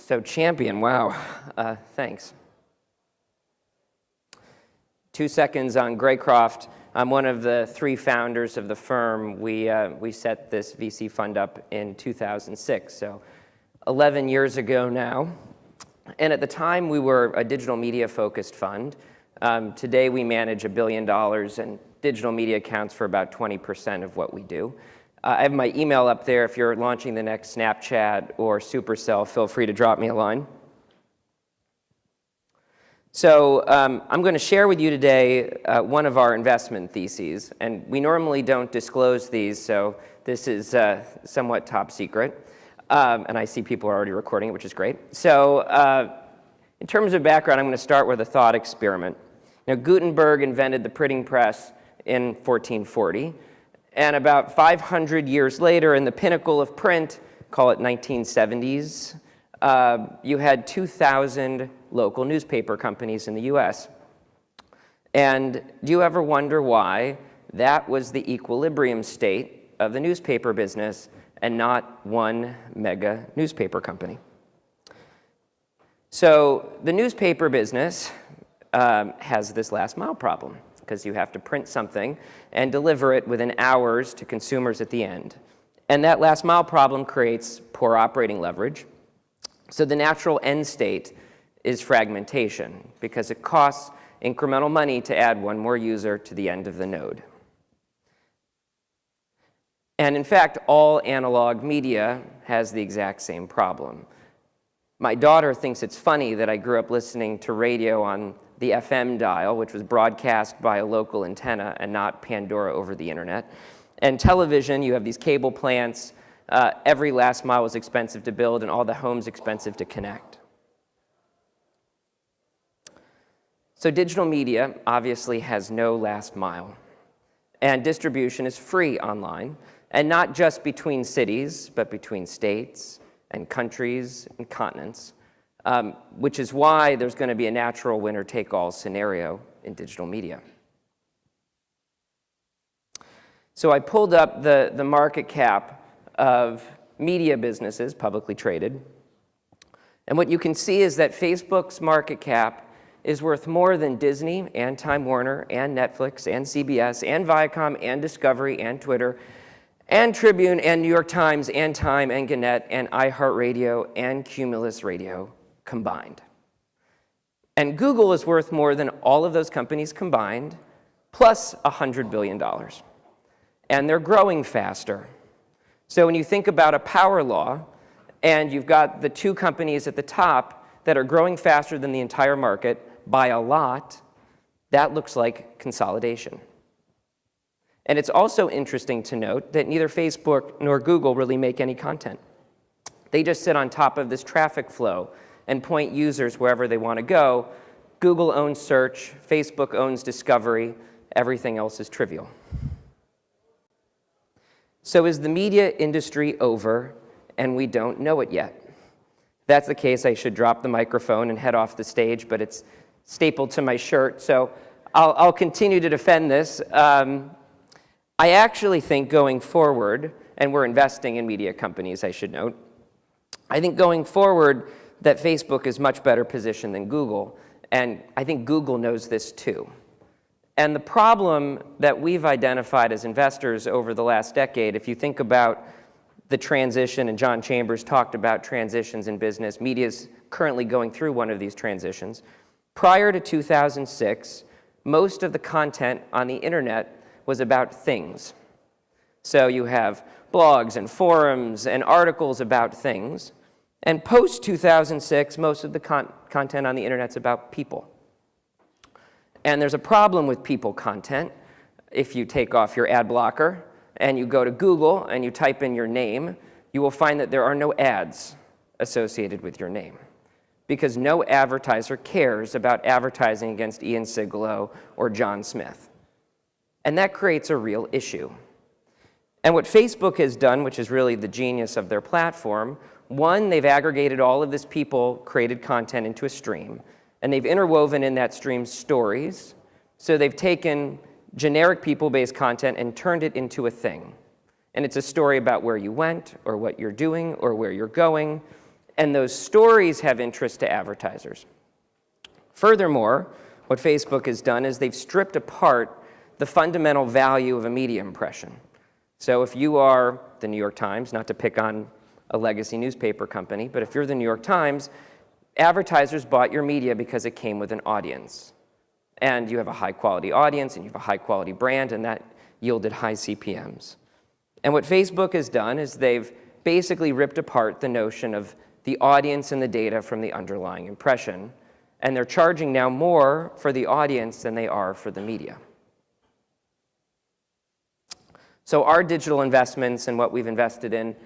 So champion, wow, thanks. 2 seconds on Greycroft. I'm one of the 3 founders of the firm. We set this VC fund up in 2006, so 11 years ago now. And at the time, we were a digital media-focused fund. Today, we manage $1 billion, and digital media accounts for about 20% of what we do. I have my email up there. If you're launching the next Snapchat or Supercell, feel free to drop me a line. So I'm going to share with you today one of our investment theses. And we normally don't disclose these, so this is somewhat top secret. And I see people are already recording it, which is great. So in terms of background, I'm going to start with a thought experiment. Now, Gutenberg invented the printing press in 1440. And about 500 years later, in the pinnacle of print, call it 1970s, you had 2,000 local newspaper companies in the US. And do you ever wonder why that was the equilibrium state of the newspaper business and not one mega newspaper company? So the newspaper business has this last mile problem, because you have to print something and deliver it within hours to consumers at the end. And that last mile problem creates poor operating leverage. So the natural end state is fragmentation, because it costs incremental money to add one more user to the end of the node. And in fact, all analog media has the exact same problem. My daughter thinks it's funny that I grew up listening to radio on the FM dial, which was broadcast by a local antenna and not Pandora over the internet. And television, you have these cable plants. Every last mile was expensive to build, and all the homes expensive to connect. So digital media obviously has no last mile. And distribution is free online, and not just between cities, but between states and countries and continents. Which is why there's going to be a natural winner-take-all scenario in digital media. So I pulled up the market cap of media businesses, publicly traded. And what you can see is that Facebook's market cap is worth more than Disney and Time Warner and Netflix and CBS and Viacom and Discovery and Twitter and Tribune and New York Times and Time and Gannett and iHeartRadio and Cumulus Radio combined. And Google is worth more than all of those companies combined, plus $100 billion. And they're growing faster. So when you think about a power law, and you've got the 2 companies at the top that are growing faster than the entire market by a lot, that looks like consolidation. And it's also interesting to note that neither Facebook nor Google really make any content. They just sit on top of this traffic flow and point users wherever they want to go. Google owns search, Facebook owns discovery, everything else is trivial. So is the media industry over and we don't know it yet? If that's the case, I should drop the microphone and head off the stage, but it's stapled to my shirt, so I'll continue to defend this. I actually think going forward, and we're investing in media companies, I should note, I think going forward, that Facebook is much better positioned than Google, and I think Google knows this too. And the problem that we've identified as investors over the last decade, if you think about the transition, and John Chambers talked about transitions in business, media is currently going through one of these transitions. Prior to 2006, most of the content on the internet was about things. So you have blogs and forums and articles about things. And post-2006, most of the content on the internet's about people. And there's a problem with people content. If you take off your ad blocker and you go to Google and you type in your name, you will find that there are no ads associated with your name, because no advertiser cares about advertising against Ian Sigalow or John Smith. And that creates a real issue. And what Facebook has done, which is really the genius of their platform, one, they've aggregated all of this people-created content into a stream, and they've interwoven in that stream stories. So they've taken generic people-based content and turned it into a thing. And it's a story about where you went, or what you're doing, or where you're going. and those stories have interest to advertisers. Furthermore, what Facebook has done is they've stripped apart the fundamental value of a media impression. So if you are the New York Times, not to pick on a legacy newspaper company, but if you're the New York Times, advertisers bought your media because it came with an audience. And you have a high-quality audience, and you have a high-quality brand, and that yielded high CPMs. And what Facebook has done is they've basically ripped apart the notion of the audience and the data from the underlying impression, and they're charging now more for the audience than they are for the media. So our digital investments and what we've invested in,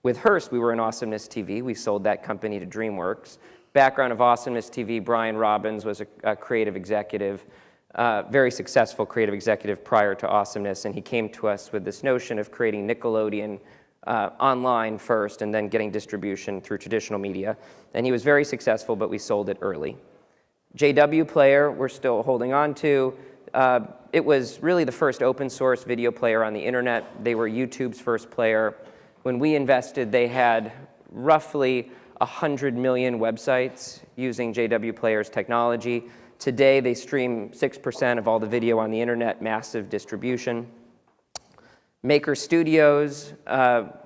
with Hearst, we were in Awesomeness TV. We sold that company to DreamWorks. Background of Awesomeness TV, Brian Robbins was a creative executive, very successful creative executive prior to Awesomeness, and he came to us with this notion of creating Nickelodeon online first and then getting distribution through traditional media. And he was very successful, but we sold it early. JW Player, we're still holding on to. It was really the first open source video player on the internet. They were YouTube's first player. When we invested, they had roughly 100 million websites using JW Player's technology. Today, they stream 6% of all the video on the internet, massive distribution. Maker Studios,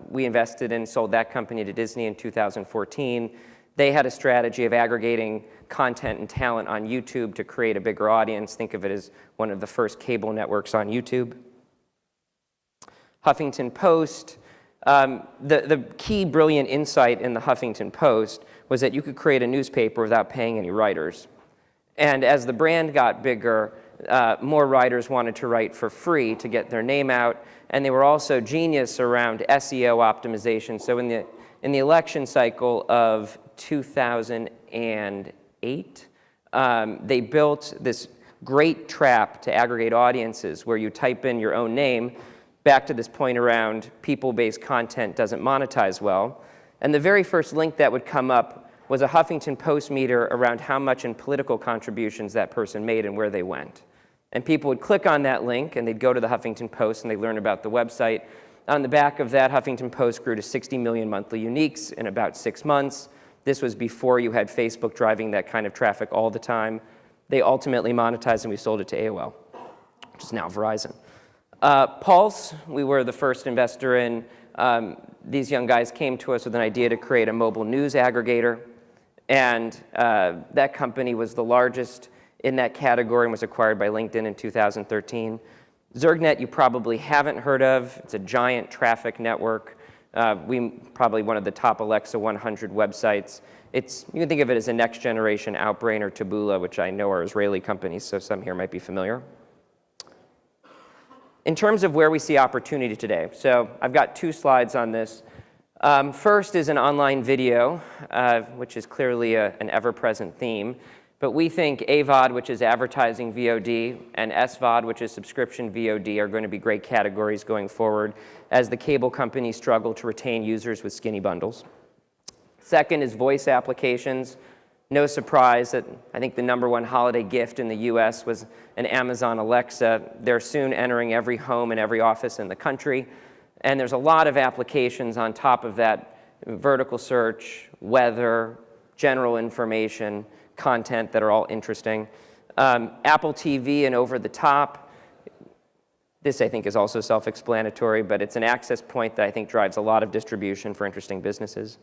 we invested in, sold that company to Disney in 2014. They had a strategy of aggregating content and talent on YouTube to create a bigger audience. Think of it as one of the first cable networks on YouTube. Huffington Post, the key brilliant insight in the Huffington Post was that you could create a newspaper without paying any writers. And as the brand got bigger, more writers wanted to write for free to get their name out, and they were also genius around SEO optimization. So in the election cycle of 2008, they built this great trap to aggregate audiences where you type in your own name, back to this point around people-based content doesn't monetize well. And the very first link that would come up was a Huffington Post meter around how much in political contributions that person made and where they went. And people would click on that link, and they'd go to the Huffington Post, and they'd learn about the website. On the back of that, Huffington Post grew to 60 million monthly uniques in about 6 months. This was before you had Facebook driving that kind of traffic all the time. They ultimately monetized, and we sold it to AOL, which is now Verizon. Pulse, we were the first investor in. These young guys came to us with an idea to create a mobile news aggregator, and that company was the largest in that category and was acquired by LinkedIn in 2013. Zergnet you probably haven't heard of. It's a giant traffic network. Probably one of the top Alexa 100 websites. You can think of it as a next generation Outbrain or Taboola, which I know are Israeli companies, so some here might be familiar. In terms of where we see opportunity today, so I've got 2 slides on this. First is an online video, which is clearly an ever-present theme. But we think AVOD, which is advertising VOD, and SVOD, which is subscription VOD, are going to be great categories going forward as the cable companies struggle to retain users with skinny bundles. Second is voice applications. No surprise that I think the #1 holiday gift in the US was an Amazon Alexa. They're soon entering every home and every office in the country. And there's a lot of applications on top of that: vertical search, weather, general information, content that are all interesting. Apple TV and over the top. This, I think, is also self-explanatory, but it's an access point that I think drives a lot of distribution for interesting businesses.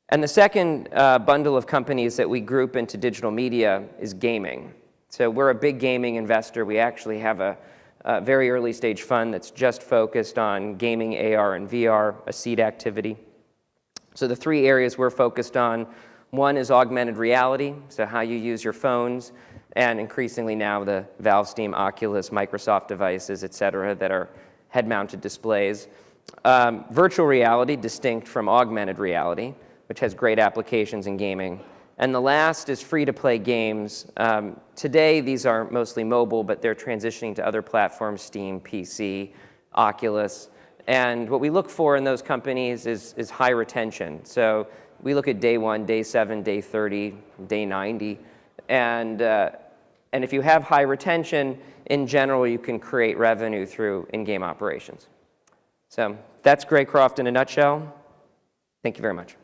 And the second bundle of companies that we group into digital media is gaming. So we're a big gaming investor. We actually have a very early stage fund that's just focused on gaming, AR, and VR, a seed activity. So the 3 areas we're focused on: one is augmented reality, so how you use your phones, and increasingly now the Valve, Steam, Oculus, Microsoft devices, et cetera, that are head-mounted displays. Virtual reality, distinct from augmented reality, which has great applications in gaming. And the last is free-to-play games. Today, these are mostly mobile, but they're transitioning to other platforms: Steam, PC, Oculus. And what we look for in those companies is high retention. So we look at day 1, day 7, day 30, day 90. And if you have high retention, in general, you can create revenue through in-game operations. So that's Greycroft in a nutshell. Thank you very much.